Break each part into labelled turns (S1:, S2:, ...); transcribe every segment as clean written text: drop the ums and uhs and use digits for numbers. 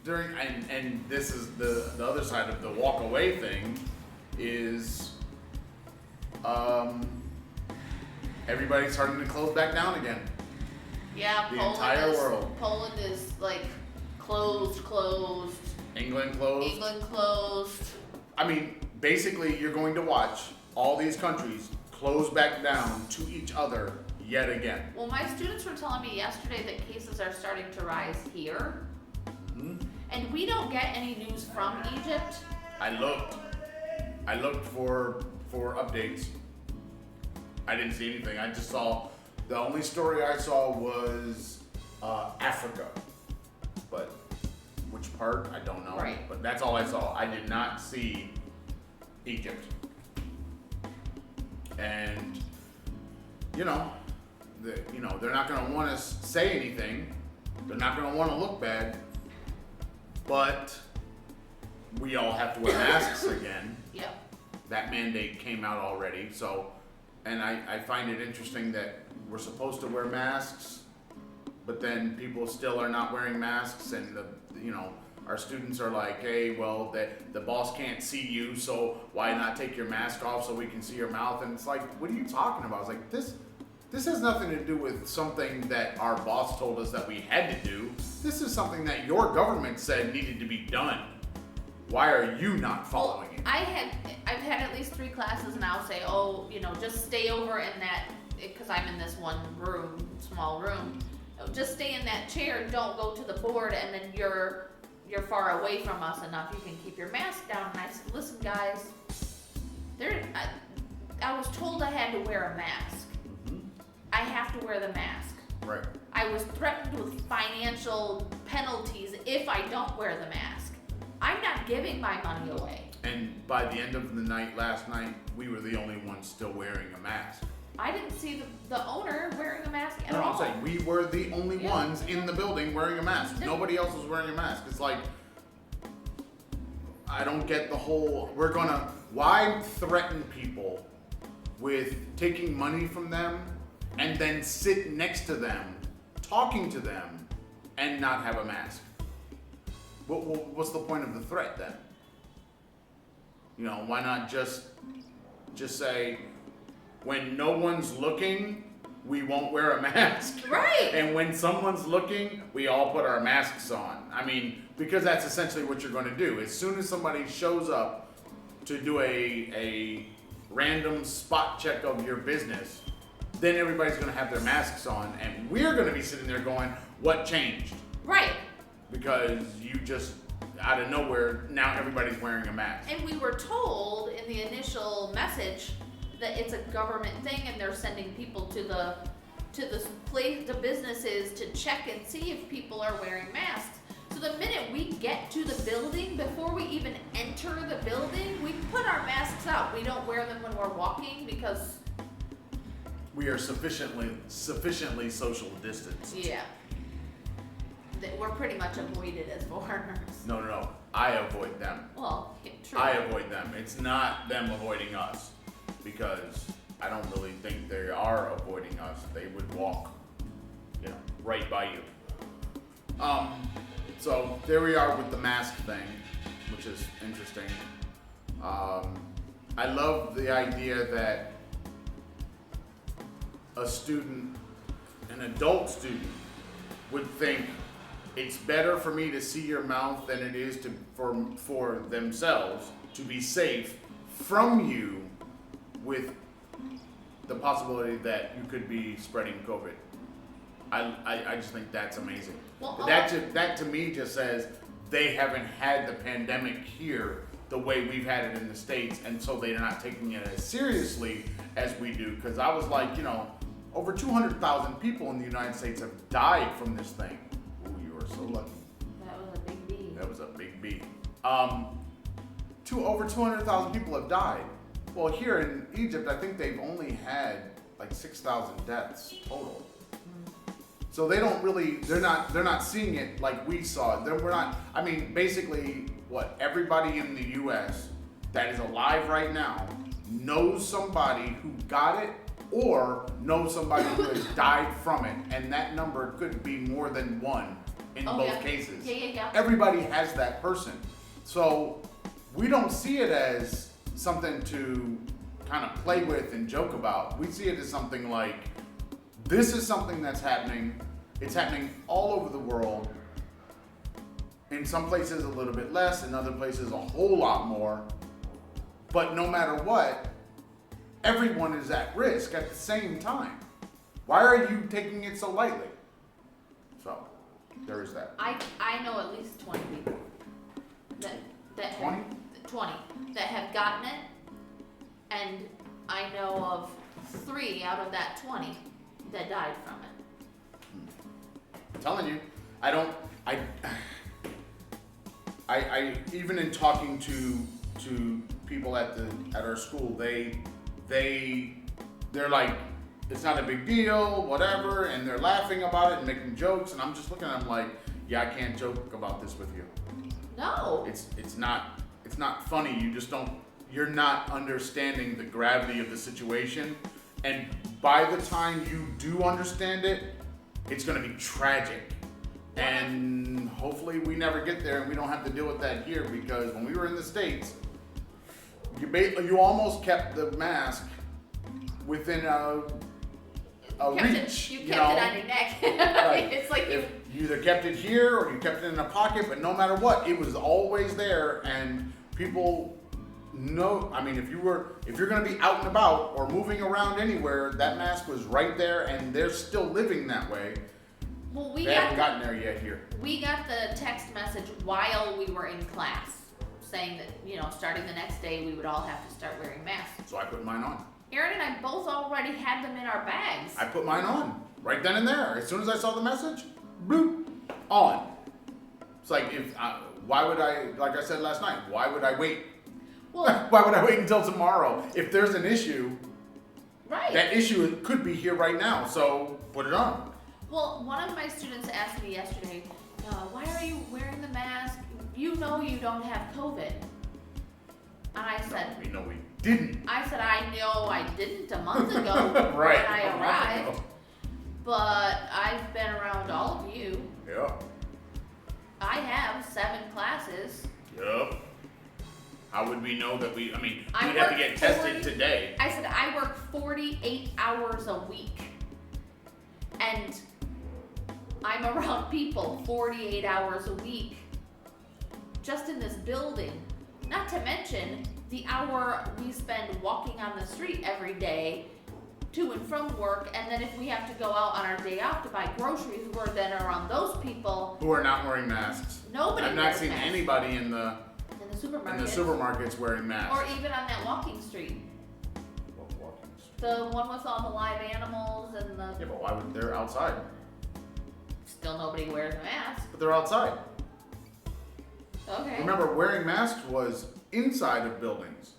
S1: and this is the other side of the walk away thing is everybody's starting to close back down again.
S2: Yeah,
S1: the entire world.
S2: Poland is like closed.
S1: England closed.
S2: England closed.
S1: I mean, basically, you're going to watch all these countries close back down to each other yet again.
S2: Well, my students were telling me yesterday that cases are starting to rise here.
S1: Mm-hmm.
S2: And we don't get any news from Egypt.
S1: I looked for updates. I didn't see anything. I just saw, the only story I saw was Africa. But which part, I don't know.
S2: Right.
S1: But that's all I saw. I did not see Egypt. And, they're not going to want to say anything. They're not going to want to look bad. But we all have to wear masks again.
S2: Yep.
S1: That mandate came out already. So, and I find it interesting that we're supposed to wear masks, but then people still are not wearing masks, and our students are like, hey, well, the boss can't see you, so why not take your mask off so we can see your mouth? And it's like, what are you talking about? It's like, this has nothing to do with something that our boss told us that we had to do. This is something that your government said needed to be done. Why are you not following it?
S2: I've had at least 3 classes, and I'll say, just stay over in that, because I'm in this one room, small room. Just stay in that chair. Don't go to the board, and then you're far away from us enough. You can keep your mask down. And I said, listen, guys, I was told I had to wear a mask.
S1: Mm-hmm.
S2: I have to wear the mask.
S1: Right.
S2: I was threatened with financial penalties if I don't wear the mask. I'm not giving my money away.
S1: And by the end of the night, last night, we were the only ones still wearing a mask.
S2: I didn't see the owner wearing a mask at
S1: No,
S2: all.
S1: I'm saying we were the only
S2: Yeah.
S1: ones in the building wearing a mask. Nobody else was wearing a mask. It's like, I don't get the whole, why threaten people with taking money from them and then sit next to them, talking to them, and not have a mask? What's the point of the threat then? Why not just say, when no one's looking, we won't wear a mask.
S2: Right.
S1: And when someone's looking, we all put our masks on. I mean, because that's essentially what you're going to do. As soon as somebody shows up to do a random spot check of your business, then everybody's going to have their masks on, and we're going to be sitting there going, what changed?
S2: Right.
S1: Because you just, out of nowhere, now everybody's wearing a mask.
S2: And we were told in the initial message that it's a government thing, and they're sending people to the businesses to check and see if people are wearing masks. So the minute we get to the building, before we even enter the building, we put our masks out. We don't wear them when we're walking because
S1: we are sufficiently social distanced.
S2: yeah, we're pretty much avoided as foreigners.
S1: No. I avoid them.
S2: Well, yeah, true.
S1: I avoid them. It's not them avoiding us, because I don't really think they are avoiding us. They would walk, right by you. So there we are with the mask thing, which is interesting. I love the idea that an adult student, would think it's better for me to see your mouth than it is for themselves to be safe from you, with the possibility that you could be spreading COVID. I just think that's amazing.
S2: Well,
S1: That to me just says they haven't had the pandemic here the way we've had it in the States, and so they're not taking it as seriously as we do. Because I was like, over 200,000 people in the United States have died from this thing. Ooh, you are so lucky.
S2: That was a big B.
S1: That was a big B. Over 200,000 people have died. Well, here in Egypt, I think they've only had like 6,000 deaths total. So they don't really, they're not seeing it like we saw it. Basically, everybody in the US that is alive right now knows somebody who got it or knows somebody who has died from it. And that number could be more than one in
S2: Oh,
S1: both
S2: yeah.
S1: cases.
S2: Yeah.
S1: Everybody has that person. So we don't see it as something to kind of play with and joke about. We see it as something like, this is something that's happening. It's happening all over the world. In some places a little bit less, in other places a whole lot more. But no matter what, everyone is at risk at the same time. Why are you taking it so lightly? So, there is that.
S2: I know at least 20 people that
S1: 20?
S2: have 20 that have gotten it, and I know of 3 out of that 20 that died from it.
S1: I'm telling you, I even in talking to people at our school, they're like, it's not a big deal, whatever, and they're laughing about it and making jokes, and I'm just looking at them like, yeah, I can't joke about this with you.
S2: No.
S1: It's not funny. You're not understanding the gravity of the situation, and by the time you do understand it, it's going to be tragic. And hopefully we never get there and we don't have to deal with that here, because when we were in the States, you almost kept the mask within a reach.
S2: You kept it on your neck.
S1: Right.
S2: It's like
S1: you either kept it here or you kept it in a pocket, but no matter what, it was always there, and people know. I mean, if you're going to be out and about or moving around anywhere, that mask was right there, and they're still living that way.
S2: Well,
S1: They haven't gotten there yet here.
S2: We got the text message while we were in class saying that, starting the next day we would all have to start wearing masks.
S1: So I put mine on.
S2: Aaron and I both already had them in our bags.
S1: I put mine on right then and there. As soon as I saw the message, bloop, on. It's like, why would I, like I said last night, why would I wait?
S2: Well,
S1: Why would I wait until tomorrow? If there's an issue,
S2: right.
S1: that issue could be here right now, so put it on.
S2: Well, one of my students asked me yesterday, why are you wearing the mask? You know you don't have COVID. And I said,
S1: We know we didn't.
S2: I said, I know I didn't a month ago
S1: Right.
S2: when I arrived, but I've been around all of you.
S1: Yeah.
S2: I have 7 classes.
S1: Yep. How would we know that we'd have to
S2: work
S1: get tested
S2: 40
S1: today.
S2: I said, I work 48 hours a week. And I'm around people 48 hours a week. Just in this building. Not to mention the hour we spend walking on the street every day to and from work, and then if we have to go out on our day off to buy groceries, we're then around those people.
S1: Who are not wearing masks.
S2: Nobody
S1: I've not
S2: wears
S1: seen
S2: masks.
S1: anybody in the
S2: supermarket.
S1: supermarkets wearing masks.
S2: Or even on that walking street.
S1: What walking street?
S2: The one with all the live animals and the...
S1: Yeah, but why would they're outside?
S2: Still nobody wears a mask.
S1: But they're outside.
S2: Okay.
S1: Remember, wearing masks was inside of buildings.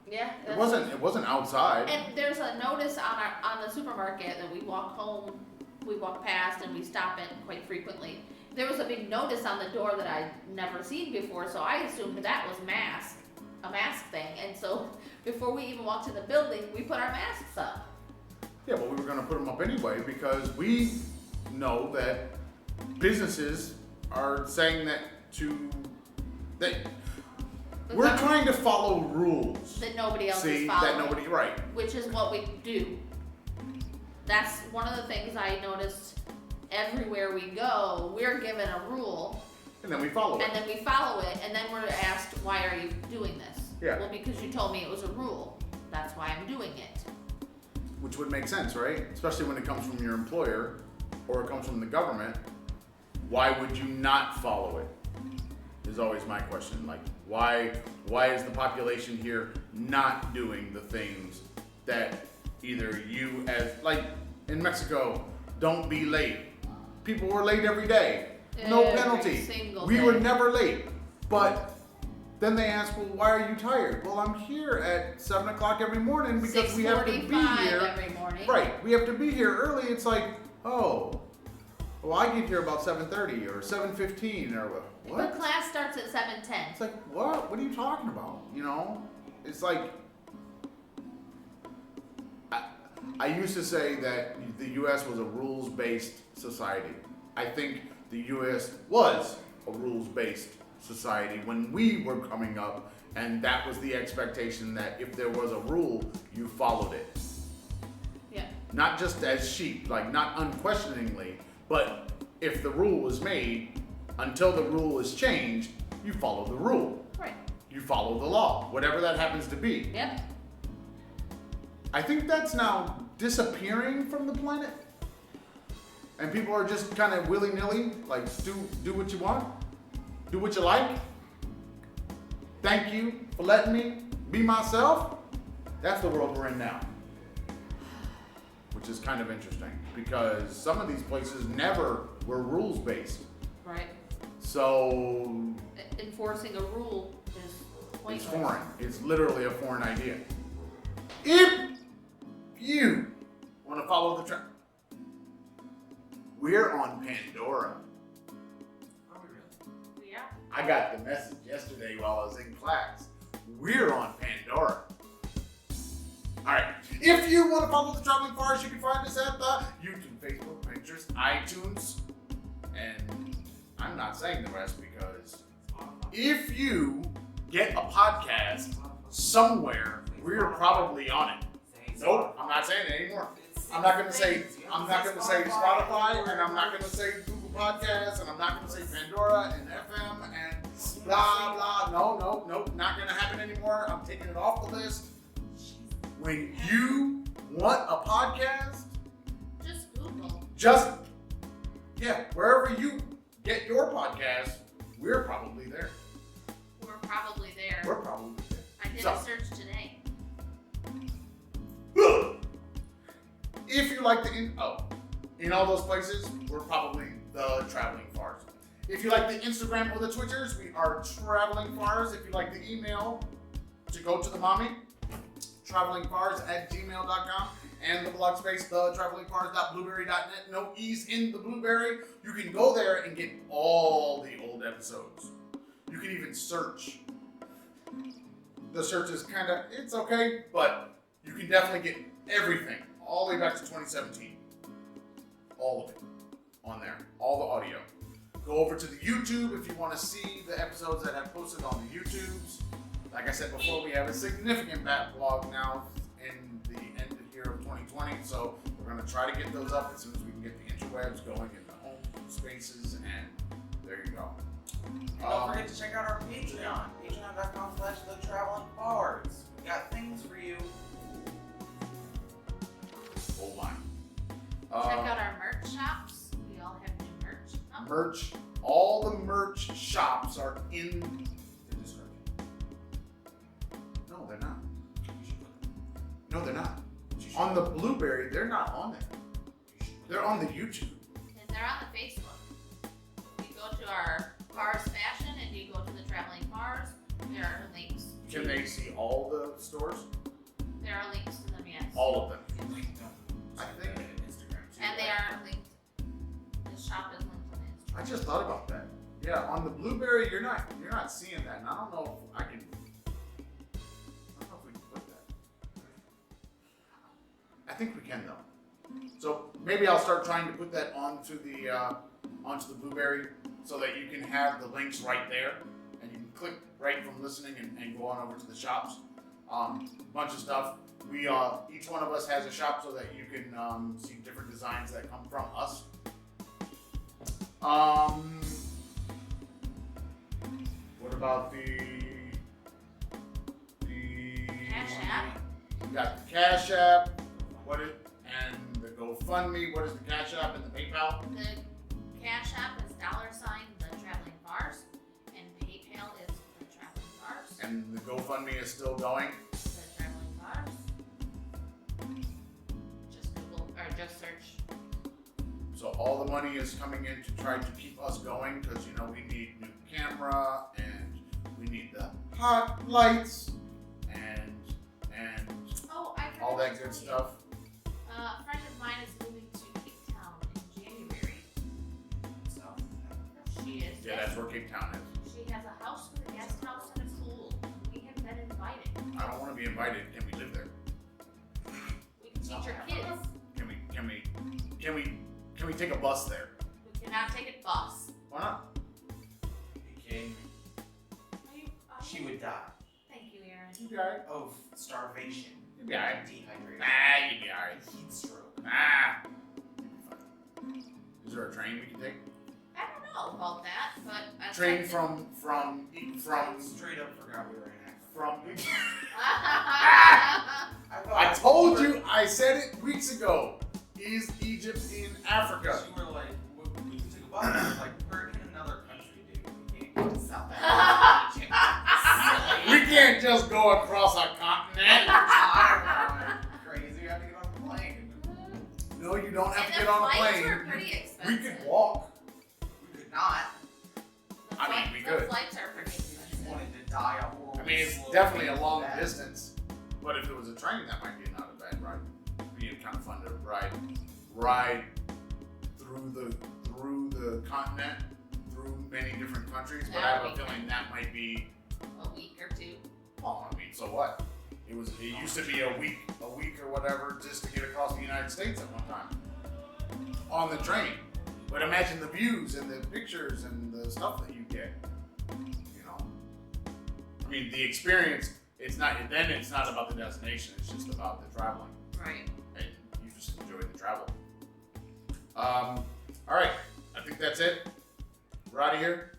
S2: Yeah.
S1: It wasn't outside.
S2: And there's a notice on the supermarket that we walk home, we walk past, and we stop in quite frequently. There was a big notice on the door that I'd never seen before, so I assumed that was a mask thing. And so before we even walked to the building, we put our masks up.
S1: Yeah, but we were going to put them up anyway because we know that businesses are saying that we're trying to follow rules.
S2: That nobody else
S1: See,
S2: is following.
S1: that nobody, right.
S2: Which is what we do. That's one of the things I noticed everywhere we go. We're given a rule.
S1: And then we follow it.
S2: And then we follow it, and then we're asked, why are you doing this?
S1: Yeah.
S2: Well, because you told me it was a rule. That's why I'm doing it.
S1: Which would make sense, right? Especially when it comes from your employer or it comes from the government. Why would you not follow it? Is always my question. Like, why is the population here not doing the things that either you like in Mexico, don't be late. People were late every day. No
S2: Every
S1: penalty.
S2: single
S1: We
S2: day.
S1: were never late. But then they ask, well, why are you tired? Well, I'm here at 7 o'clock every morning because we have to be
S2: 6:45
S1: here.
S2: every morning.
S1: Right, we have to be here early. It's like, oh, well, I get here about 7:30 or 7:15 or what?
S2: The class starts at 7:10.
S1: It's like, what? What are you talking about? You know, it's like, I used to say that the U.S. was a rules-based society. I think the U.S. was a rules-based society when we were coming up, and that was the expectation that if there was a rule, you followed it.
S2: Yeah.
S1: Not just as sheep, like not unquestioningly, but if the rule was made, until the rule is changed, you follow the rule.
S2: Right.
S1: You follow the law, whatever that happens to be.
S2: Yep.
S1: I think that's now disappearing from the planet. And people are just kind of willy-nilly, like do what you want, do what you like. Thank you for letting me be myself. That's the world we're in now. Which is kind of interesting because some of these places never were rules-based.
S2: Right.
S1: So
S2: Enforcing a rule is pointless.
S1: it's foreign. It's literally a foreign idea. If you want to follow the trend, we're on Pandora.
S2: Yeah.
S1: I got the message yesterday while I was in class. We're on Pandora. Alright, if you want to follow the Traveling Farrs, you can find us at the YouTube, Facebook, Pinterest, iTunes, and I'm not saying the rest because if you get a podcast somewhere, we're probably on it. Nope, I'm not saying it anymore. I'm not gonna say Spotify, and I'm not gonna say Google Podcasts, and I'm not gonna say Pandora and FM and blah blah. No, not gonna happen anymore. I'm taking it off the list. When you want a podcast,
S2: Just Google.
S1: wherever you get your podcast, we're probably there.
S2: We're probably there.
S1: We're probably there.
S2: I did
S1: So-
S2: a search today.
S1: If you like the in all those places, we're probably the Traveling Farrs. If you like the Instagram or the Twitters, we are Traveling Farrs. If you like the email to go to the mommy, travelingfars@gmail.com, and the blog space, the travelingfars.blueberry.net. No E's in the Blueberry. You can go there and get all the old episodes. You can even search. The search is it's okay, but you can definitely get everything all the way back to 2017. All of it on there, all the audio. Go over to the YouTube if you want to see the episodes that have posted on the YouTubes. Like I said before, we have a significant backlog now in the end here of 2020, so we're going to try to get those up as soon as we can get the interwebs going in the home spaces, and there you go.
S3: And don't forget to check out our Patreon, patreon.com/thetravelingfarrs. We got things for you.
S1: Oh my.
S2: Check out our merch shops. We all have new merch.
S1: Merch. All the merch shops are in the description. No, they're not. No, they're not. On the Blueberry, they're not on there. They're on the YouTube.
S2: And they're on the Facebook. You go to our Farrs Fashion and you go to the Traveling Farrs. There are links.
S1: Can they see all the stores?
S2: There are links to them, yes.
S1: All of them. I think.
S2: And they are linked. The shop is linked on Instagram.
S1: I just thought about that. Yeah, on the Blueberry, you're not seeing that, and I don't know if I can. I don't know if we can put that. I think we can though. So maybe I'll start trying to put that onto the Blueberry so that you can have the links right there, and you can click right from listening and go on over to the shops. Bunch of stuff. We each one of us has a shop so that you can see different designs that come from us. What about the
S2: Cash App.
S1: We got the Cash App. And the GoFundMe. What is the Cash App and the PayPal?
S2: The Cash App is $ the Traveling Farrs, and PayPal is the Traveling Farrs.
S1: And the GoFundMe is still going.
S2: The Traveling Farrs. Just Google or just search.
S1: So all the money is coming in to try to keep us going because we need new camera and we need the hot lights and
S2: Oh, I forgot
S1: all
S2: to
S1: that
S2: tell
S1: good
S2: you.
S1: stuff.
S2: A friend of mine is moving to Cape Town in January.
S3: So,
S2: She is.
S1: Yeah, that's where Cape Town is.
S2: She has a house with a guest house and a pool. We have been invited.
S1: I don't want to be invited. Can we live there?
S2: We can teach your kids.
S1: Can we take a bus there?
S2: We can cannot take a bus.
S1: Why not?
S3: You kidding me? She would die
S2: Thank you, Aaron.
S1: You'd be alright.
S3: of starvation.
S1: You'd be alright.
S3: Dehydration.
S1: Nah, you'd be alright.
S3: Heat stroke.
S1: Ah. You'd be fine. Is there a train we can take?
S2: I don't know about that, but that's
S1: Train
S2: something.
S1: from
S3: Straight up forgot we were in Africa.
S1: from.
S3: thought
S1: I told you. I said it weeks ago. Is Egypt in Africa?
S3: You were like, we can take a bus. I was like, we're in another country, dude. We can't go to South Africa.
S1: We can't just go across a continent.
S3: Crazy, you have to get on the plane.
S1: No, you don't have
S2: And
S1: to
S2: the
S1: get on a
S2: flights
S1: plane.
S2: were pretty
S1: We
S2: expensive.
S1: could walk.
S3: We could not.
S2: The
S1: I mean, we
S2: the
S1: could.
S2: flights are pretty
S3: If
S2: expensive.
S3: you wanted to die a horrible
S1: I mean, it's
S3: slow
S1: definitely a
S3: death,
S1: long
S3: that-
S1: distance. But if it was a train, that might be not a bad ride. It'd be kind of fun to ride through the continent, through many different countries. But I have a feeling that might be.
S2: A week or two.
S1: Well, I mean, so what? It used to be a week or whatever just to get across the United States at one time on the train. But imagine the views and the pictures and the stuff that you get. You know, I mean, the experience. It's not about the destination. It's just about the traveling,
S2: Right.
S1: and you just enjoy the travel. All right, I think that's it. We're out of here.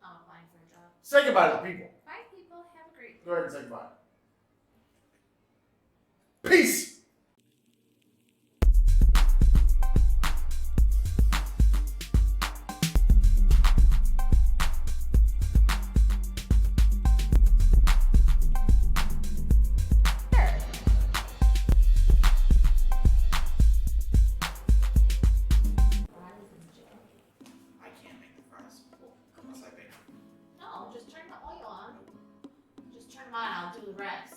S2: I'm applying for a job.
S1: Say goodbye to the people.
S2: Bye, people. Have a great
S1: Go ahead and say goodbye. Peace!
S3: I can't make the fries. Unless I bake them.
S2: No, just turn the oil on. Just turn them on. I'll do the rest.